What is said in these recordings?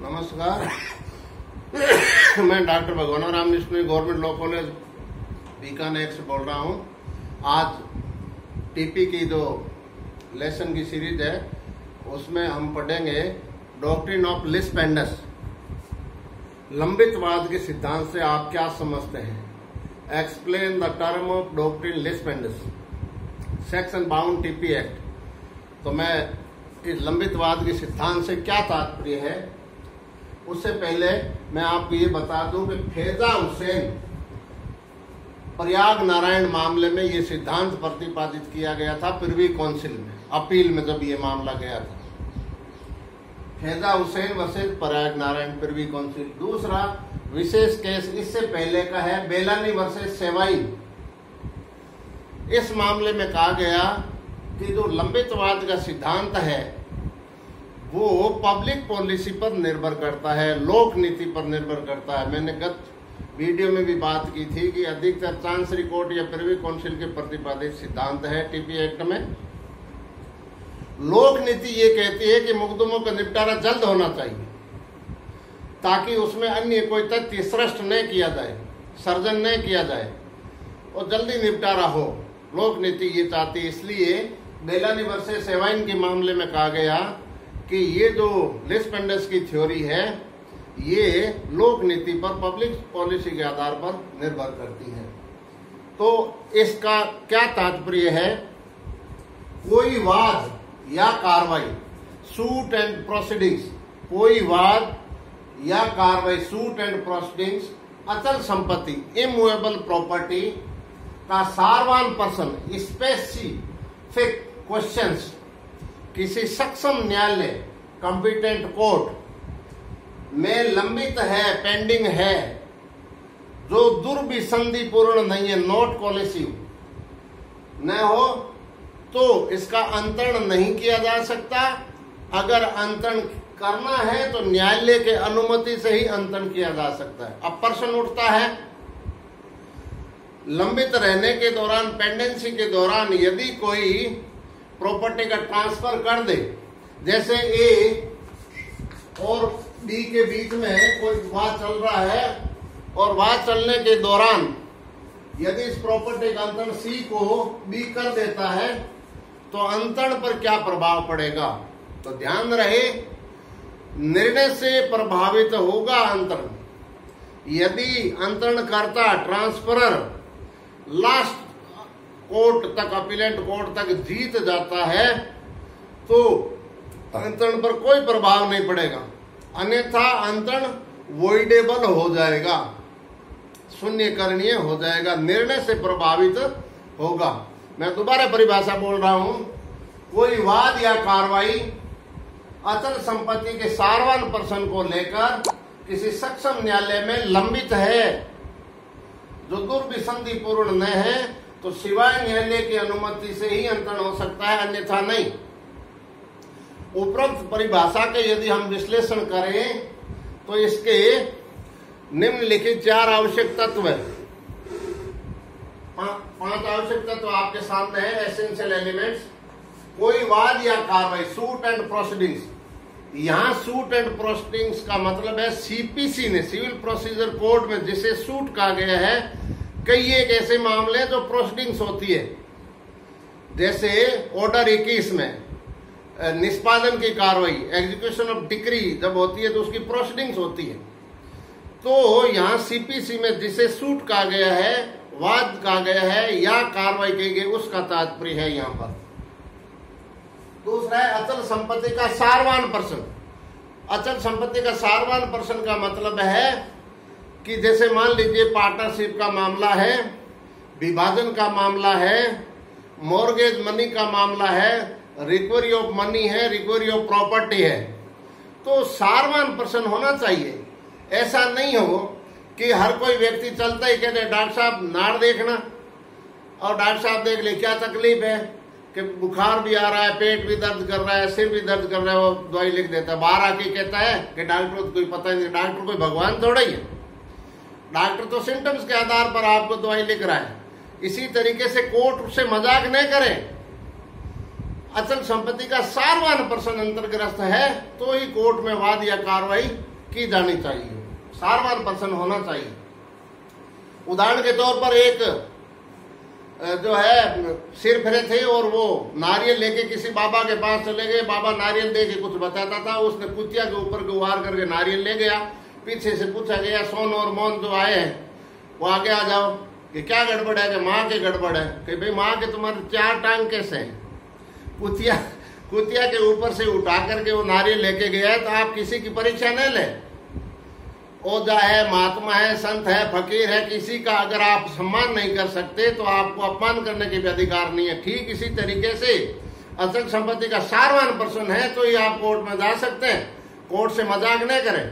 नमस्कार। मैं डॉक्टर भगवान Ram Vishnu government law college Bikaner से बोल रहा हूँ। आज टीपी की जो लेसन की सीरीज है उसमें हम पढ़ेंगे डॉक्ट्रिन ऑफ लिस पेंडस। लंबितवाद के सिद्धांत से आप क्या समझते हैं? Explain the term of doctrine lis pendens, section bound TP act. तो मैं इस लंबितवाद के सिद्धांत से क्या तात्पर्य है उससे पहले मैं आपको ये बता दूं कि फैजा हुसैन प्रयाग नारायण मामले में ये सिद्धांत प्रतिपादित किया गया था प्रिवी काउंसिल में, अपील में जब ये मामला गया था। Faiza Hussain versus Prayag Narayan privy council. दूसरा विशेष केस इससे पहले का है बेलानी वर्सेस सेवाई। इस मामले में कहा गया कि जो लंबितवाद का सिद्धांत है वो पब्लिक पॉलिसी पर निर्भर करता है, लोक नीति पर निर्भर करता है। मैंने गत वीडियो में भी बात की थी कि अधिकतर चांसरी कोर्ट या प्रिवी काउंसिल के प्रतिपादित सिद्धांत है टीपी एक्ट में। लोक नीति ये कहती है कि मुकदमों का निपटारा जल्द होना चाहिए ताकि उसमें अन्य कोई तथ्य सृष्ट न किया जाए, सर्जन न किया जाए और जल्दी निपटारा हो। लोक नीति ये चाहती है। इसलिए बेलानी वर्सेस सेवाइन के मामले में कहा गया कि ये जो लिस पेंडस की थ्योरी है ये लोक नीति पर, पब्लिक पॉलिसी के आधार पर निर्भर करती है। तो इसका क्या तात्पर्य है? कोई वाद या कार्रवाई, सूट एंड प्रोसीडिंग्स, कोई वाद या कार्रवाई, सूट एंड प्रोसीडिंग्स, अचल संपत्ति, इमूवेबल प्रॉपर्टी का सारवान पर्सन स्पेसिफिक क्वेश्चंस किसी सक्षम न्यायालय, कॉम्पिटेंट कोर्ट में लंबित है, पेंडिंग है, जो दुर्विसंधिपूर्ण नहीं है, नॉट कोलिसिव न हो तो इसका अंतरण नहीं किया जा सकता। अगर अंतरण करना है तो न्यायालय के अनुमति से ही अंतरण किया जा सकता है। अब प्रश्न उठता है लंबित रहने के दौरान, पेंडेंसी के दौरान यदि कोई प्रॉपर्टी का ट्रांसफर कर दे, जैसे ए और बी के बीच में कोई वाद चल रहा है और वाद चलने के दौरान यदि इस प्रॉपर्टी का अंतरण सी को बी कर देता है तो अंतरण पर क्या प्रभाव पड़ेगा? तो ध्यान रहे निर्णय से प्रभावित होगा अंतरण। यदि अंतरणकर्ता, ट्रांसफरर लास्ट कोर्ट तक, अपीलेंट कोर्ट तक जीत जाता है तो अंतरण पर कोई प्रभाव नहीं पड़ेगा, अन्यथा अंतरण वॉइडेबल हो जाएगा, शून्यकरणीय हो जाएगा, निर्णय से प्रभावित होगा। मैं दोबारा परिभाषा बोल रहा हूं। कोई वाद या कार्रवाई अचल संपत्ति के सारवान पर्सन को लेकर किसी सक्षम न्यायालय में लंबित है जो दुर्विसंधिपूर्ण न है तो सिवाय न्यायालय की अनुमति से ही अंतरण हो सकता है, अन्यथा नहीं। उपरोक्त परिभाषा के यदि हम विश्लेषण करें तो इसके निम्नलिखित 4 आवश्यक तत्व है। 5 आवश्यक तत्व आपके सामने है, एसेंशियल एलिमेंट्स। कोई वाद या कार्रवाई, सूट एंड प्रोसीडिंग्स। यहाँ सूट एंड प्रोसीडिंग्स का मतलब है सीपीसी ने, सिविल प्रोसीजर कोड में जिसे सूट कहा गया है, कई एक ऐसे मामले जो प्रोसीडिंग्स होती है। जैसे ऑर्डर 21 में निष्पादन की कार्रवाई, एग्जीक्यूशन ऑफ डिक्री जब होती है तो उसकी प्रोसीडिंग्स होती है। तो यहाँ सीपीसी में जिसे सूट कहा गया है, वाद कहा गया है या कार्रवाई की गई, उसका तात्पर्य है यहाँ पर। दूसरा है अचल संपत्ति का सारवान पर्सन। अचल संपत्ति का सारवान पर्सन का मतलब है कि जैसे मान लीजिए पार्टनरशिप का मामला है, विभाजन का मामला है, मॉर्गेज मनी का मामला है, रिकवरी ऑफ मनी है, रिकवरी ऑफ प्रॉपर्टी है, तो सारवान पर्सन होना चाहिए। ऐसा नहीं हो कि हर कोई व्यक्ति चलता ही कहते डॉक्टर साहब नाड़ देखना, और डॉक्टर साहब देख ले क्या तकलीफ है कि बुखार भी आ रहा है, पेट भी दर्द कर रहा है, सिर भी दर्द कर रहा है, वो दवाई लिख देता है। बाहर आके कहता है कि डॉक्टर को कोई पता नहीं, डॉक्टर कोई भगवान थोड़ा ही है, डॉक्टर तो सिम्टम्स के आधार पर आपको दवाई लिख रहा है। इसी तरीके से कोर्ट उससे मजाक नहीं करे। अचल संपत्ति का सारवान प्रश्न अंतर्ग्रस्त है तो ही कोर्ट में वाद या कार्रवाई की जानी चाहिए। सारवान प्रश्न होना चाहिए। उदाहरण के तौर पर एक जो है सिर फिरे थे और वो नारियल लेके किसी बाबा के पास चले गए। बाबा नारियल दे के कुछ बताता था, उसने कुतिया के ऊपर के वार करके नारियल ले गया। पीछे से पूछा गया, सोन और मोहन जो आए हैं वो आगे आ जाओ, कि क्या गड़बड़ है? कि माँ के गड़बड़ है। कि भाई माँ के तुम्हारे 4 टांग कैसे हैं? कुतिया के ऊपर से उठा करके वो नारियल लेके गया है। तो आप किसी की परीक्षा नहीं ले। ओझा है, महात्मा है, संत है, फकीर है, किसी का अगर आप सम्मान नहीं कर सकते तो आपको अपमान करने के भी अधिकार नहीं है। ठीक इसी तरीके से अचल संपत्ति का सारवान प्रश्न है तो ही आप कोर्ट में जा सकते हैं। कोर्ट से मजाक नहीं करें।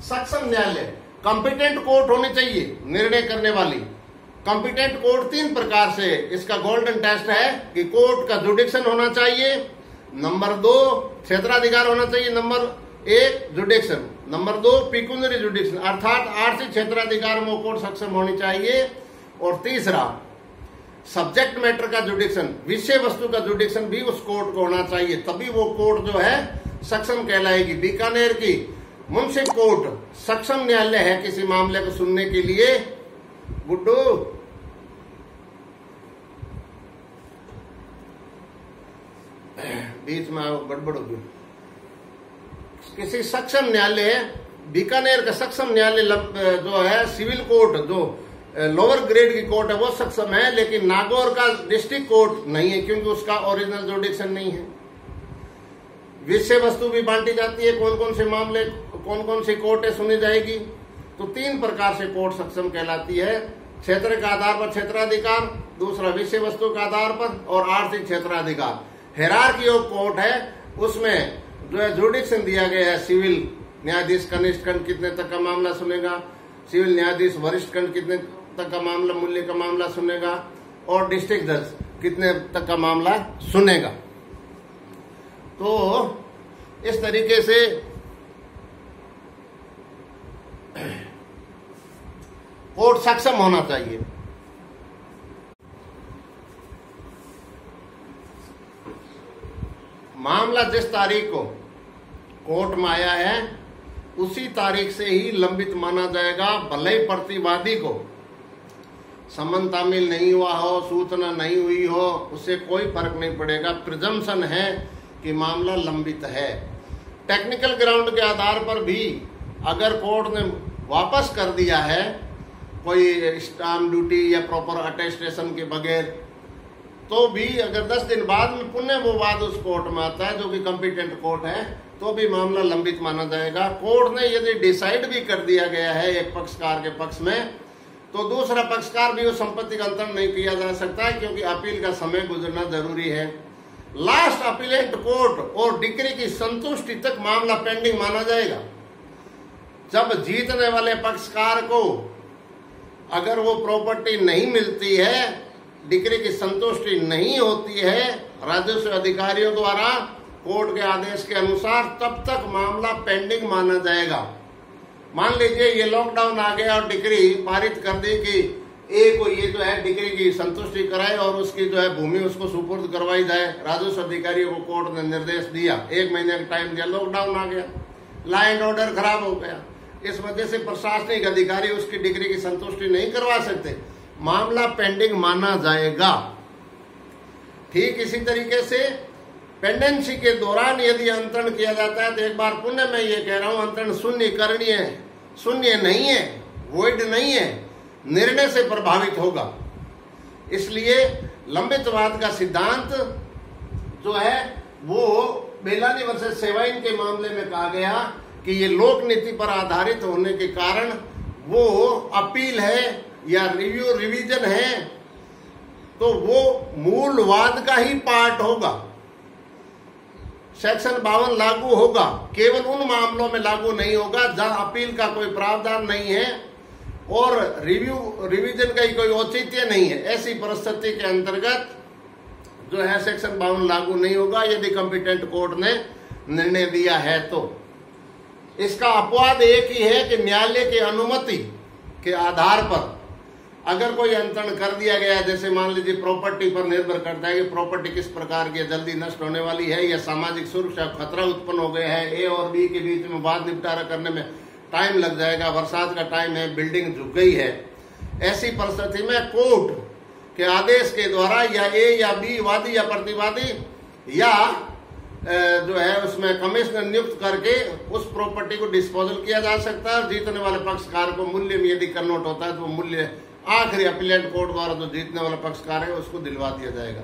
सक्षम न्यायालय, कॉम्पिटेंट कोर्ट होनी चाहिए निर्णय करने वाली। कॉम्पिटेंट कोर्ट 3 प्रकार से, इसका गोल्डन टेस्ट है कि कोर्ट का जुडिक्शन होना चाहिए, नंबर 2 क्षेत्राधिकार होना चाहिए, नंबर 1 जुडिक्शन, नंबर 2 पिक्यूनरी जुडिक्शन अर्थात आर्थिक क्षेत्राधिकार में कोर्ट सक्षम होनी चाहिए, और तीसरा सब्जेक्ट मैटर का जुडिक्शन, विषय वस्तु का जुडिक्शन भी उस कोर्ट को होना चाहिए, तभी वो कोर्ट जो है सक्षम कहलाएगी। बीकानेर की मुंसिफ कोर्ट सक्षम न्यायालय है किसी मामले को सुनने के लिए। गुड्डू बीच में गड़बड़ होगी। किसी सक्षम न्यायालय, बीकानेर का सक्षम न्यायालय जो है सिविल कोर्ट, जो लोअर ग्रेड की कोर्ट है वो सक्षम है, लेकिन नागौर का डिस्ट्रिक्ट कोर्ट नहीं है क्योंकि उसका ओरिजिनल जुडिक्शन नहीं है। विषय वस्तु भी बांटी जाती है, कौन कौन से मामले कौन कौन सी कोर्टें सुनी जाएगी। तो 3 प्रकार से कोर्ट सक्षम कहलाती है, क्षेत्र के आधार पर क्षेत्राधिकार, दूसरा विषय वस्तु के आधार पर, और आर्थिक क्षेत्राधिकार। हिरार्की ऑफ कोर्ट है, उसमें जो है जुडिक्शन दिया गया है। सिविल न्यायाधीश कनिष्ठ खंड कितने तक का मामला सुनेगा, सिविल न्यायाधीश वरिष्ठ खंड कितने तक का मामला मूल्य का मामला सुनेगा, और डिस्ट्रिक्ट जज कितने तक का मामला सुनेगा। तो इस तरीके से कोर्ट सक्षम होना चाहिए। मामला जिस तारीख को कोर्ट में आया है उसी तारीख से ही लंबित माना जाएगा, भले ही प्रतिवादी को संबंध तामील नहीं हुआ हो, सूचना नहीं हुई हो, उससे कोई फर्क नहीं पड़ेगा। प्रिजम्पशन है कि मामला लंबित है। टेक्निकल ग्राउंड के आधार पर भी अगर कोर्ट ने वापस कर दिया है कोई स्टाम्प ड्यूटी या प्रॉपर अटेस्टेशन के बगैर, तो भी अगर 10 दिन बाद में पुनः वो वाद उस कोर्ट में आता है जो कि कॉम्पिटेंट कोर्ट है, तो भी मामला लंबित माना जाएगा। कोर्ट ने यदि डिसाइड भी कर दिया गया है एक पक्षकार के पक्ष में, तो दूसरा पक्षकार भी उस संपत्ति का अंतरण नहीं किया जा सकता है क्योंकि अपील का समय गुजरना जरूरी है। लास्ट अपीलेंट कोर्ट और डिक्री की संतुष्टि तक मामला पेंडिंग माना जाएगा। जब जीतने वाले पक्षकार को अगर वो प्रॉपर्टी नहीं मिलती है, डिक्री की संतुष्टि नहीं होती है राजस्व अधिकारियों द्वारा कोर्ट के आदेश के अनुसार, तब तक मामला पेंडिंग माना जाएगा। मान लीजिए ये लॉकडाउन आ गया और डिक्री पारित कर दी कि ए को ये जो है डिक्री की संतुष्टि कराए और उसकी जो है भूमि उसको सुपुर्द करवाई जाए। राजस्व अधिकारियों को कोर्ट ने निर्देश दिया, 1 महीने का टाइम दिया, लॉकडाउन आ गया, लॉ एंड ऑर्डर खराब हो गया, इस वजह से प्रशासनिक अधिकारी उसकी डिग्री की संतुष्टि नहीं करवा सकते, मामला पेंडिंग माना जाएगा। ठीक इसी तरीके से पेंडेंसी के दौरान यदि अंतरण किया जाता है, तो एक बार पुनः मैं ये कह रहा हूं, अंतरण शून्य करणीय है, शून्य नहीं है, वॉइड नहीं है, निर्णय से प्रभावित होगा। इसलिए लंबित वाद का सिद्धांत जो है वो बेलानी वर्सेस सेवाइन के मामले में कहा गया कि ये लोक नीति पर आधारित होने के कारण वो अपील है या रिव्यू रिवीजन है, तो वो मूल वाद का ही पार्ट होगा। सेक्शन 52 लागू होगा, केवल उन मामलों में लागू नहीं होगा जहां अपील का कोई प्रावधान नहीं है और रिवीजन का ही कोई औचित्य नहीं है। ऐसी परिस्थिति के अंतर्गत जो है सेक्शन 52 लागू नहीं होगा यदि कॉम्पिटेंट कोर्ट ने निर्णय दिया है। तो इसका अपवाद एक ही है कि न्यायालय की अनुमति के आधार पर अगर कोई अंतरण कर दिया गया है, जैसे मान लीजिए प्रॉपर्टी पर निर्भर करता है कि प्रॉपर्टी किस प्रकार की जल्दी नष्ट होने वाली है या सामाजिक सुरक्षा खतरा उत्पन्न हो गया है, ए और बी के बीच में वाद निपटारा करने में टाइम लग जाएगा, बरसात का टाइम है, बिल्डिंग झुक गई है, ऐसी परिस्थिति में कोर्ट के आदेश के द्वारा या ए या बी वादी या प्रतिवादी या जो है उसमें कमिश्नर नियुक्त करके उस प्रॉपर्टी को डिस्पोजल किया जा सकता है। जीतने वाले पक्षकार को मूल्य में यदि कन्वर्ट होता है तो मूल्य आखिरी अपीलेट कोर्ट द्वारा जो जीतने वाला पक्षकार है उसको दिलवा दिया जाएगा।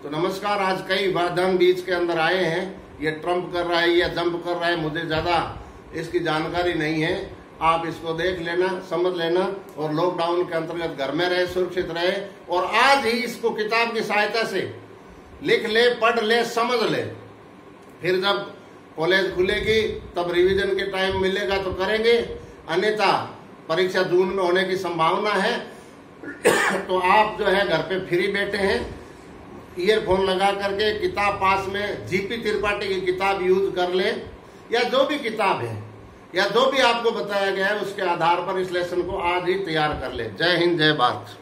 तो नमस्कार, आज कई वादन बीच के अंदर आए हैं, ये ट्रम्प कर रहा है या जंप कर रहा है, मुझे ज्यादा इसकी जानकारी नहीं है, आप इसको देख लेना, समझ लेना और लॉकडाउन के अंतर्गत घर में रहे, सुरक्षित रहे और आज ही इसको किताब की सहायता से लिख ले, पढ़ ले, समझ ले, फिर जब कॉलेज खुलेगी तब रिवीजन के टाइम मिलेगा तो करेंगे, अन्यथा परीक्षा जून में होने की संभावना है। तो आप जो है घर पे फ्री बैठे हैं, ईयरफोन लगा करके किताब पास में जीपी त्रिपाठी की किताब यूज कर ले या जो भी किताब है या जो भी आपको बताया गया है उसके आधार पर इस लेसन को आज ही तैयार कर ले। जय हिंद, जय भारत।